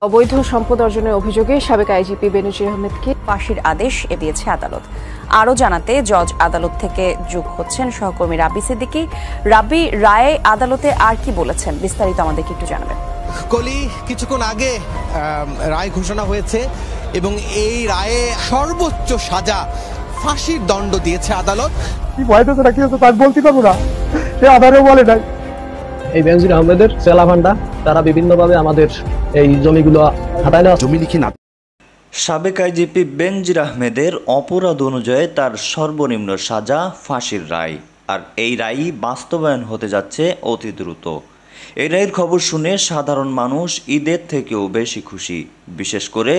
অবৈধ সম্পদ অর্জনের অভিযোগে সাবেক আইজিপি বেনজির আহমেদকে ফাঁসির আদেশ দিয়েছে আদালত। আরও জানাতে জজ আদালত থেকে যোগ হচ্ছেন সহকর্মী রাব্বি সিদ্দিকী। রাব্বি, রায়ে আদালতে আর কি বলেছেন, বিস্তারিত আমাদেরকে একটু জানাবেন। কলি, কিছুক্ষণ আগে রায় ঘোষণা হয়েছে এবং এই রায়ে সর্বোচ্চ সাজা ফাঁসির দণ্ড দিয়েছে আদালত। কি ভয়তে রাখি তার বলতে পারবো না, সে আধারেও বলে নাই। এই বেনজির আহমেদের চেলাভান্ডা তারা বিভিন্নভাবে আমাদের এই জমিগুলো হাতায় নেওয়া জমি লিখি না। সাবেক আইজিপি বেনজির আহমেদের অপরাধ অনুযায়ী তার সর্বনিম্ন সাজা ফাঁসির রায়, আর এই রায়ই বাস্তবায়ন হতে যাচ্ছে অতি দ্রুত। এই রায়ের খবর শুনে সাধারণ মানুষ ঈদের থেকেও বেশি খুশি। বিশেষ করে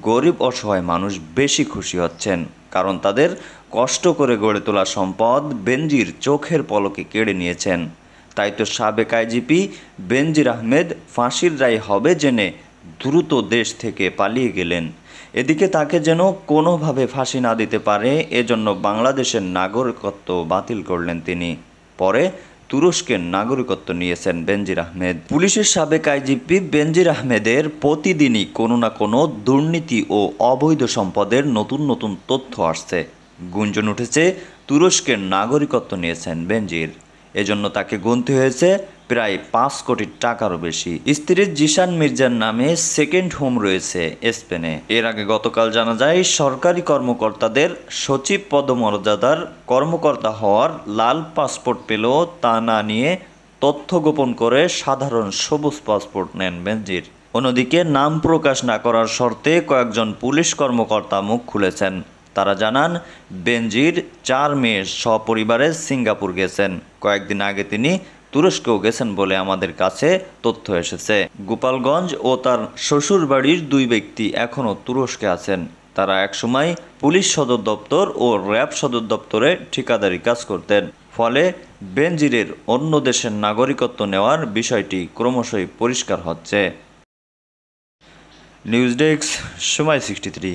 গরিব অসহায় মানুষ বেশি খুশি হচ্ছেন, কারণ তাদের কষ্ট করে গড়ে তোলা সম্পদ বেনজির চোখের পলকে কেড়ে নিয়েছেন। তাই তো সাবেক আইজিপি বেনজির আহমেদ ফাঁসির রায় হবে জেনে দ্রুত দেশ থেকে পালিয়ে গেলেন। এদিকে তাকে যেন কোনোভাবে ফাঁসি না দিতে পারে এজন্য বাংলাদেশের নাগরিকত্ব বাতিল করলেন তিনি। পরে তুরস্কের নাগরিকত্ব নিয়েছেন বেনজির আহমেদ। পুলিশের সাবেক আইজিপি বেনজির আহমেদের প্রতিদিনই কোনো না কোনো দুর্নীতি ও অবৈধ সম্পদের নতুন নতুন তথ্য আসছে। গুঞ্জন উঠেছে তুরস্কের নাগরিকত্ব নিয়েছেন বেনজির, এজন্য তাকে গুনতে হয়েছে প্রায় ৫ কোটি টাকারও বেশি। স্ত্রী জিসান মির্জার নামে সেকেন্ড হোম রয়েছে স্পেনে। এর আগে গতকাল জানা যায় সরকারি কর্মকর্তাদের সচিব পদমর্যাদার কর্মকর্তা হওয়ার লাল পাসপোর্ট পেলেও তা না নিয়ে তথ্য গোপন করে সাধারণ সবুজ পাসপোর্ট নেন বেনজির। অন্যদিকে নাম প্রকাশ না করার শর্তে কয়েকজন পুলিশ কর্মকর্তা মুখ খুলেছেন। তারা জানান বেনজির 4 মে সপরিবারে সিঙ্গাপুর গেছেন। কয়েকদিন আগে তিনি তুরস্কেও গেছেন বলে আমাদের কাছে তথ্য এসেছে। গোপালগঞ্জ ও তার শ্বশুর বাড়ির 2 ব্যক্তি এখনও তুরস্কে আছেন। তারা একসময় পুলিশ সদর দপ্তর ও র্যাব সদর দপ্তরে ঠিকাদারি কাজ করতেন। ফলে বেনজিরের অন্য দেশের নাগরিকত্ব নেওয়ার বিষয়টি ক্রমশই পরিষ্কার হচ্ছে। নিউজ ডেস্ক, সময় 63।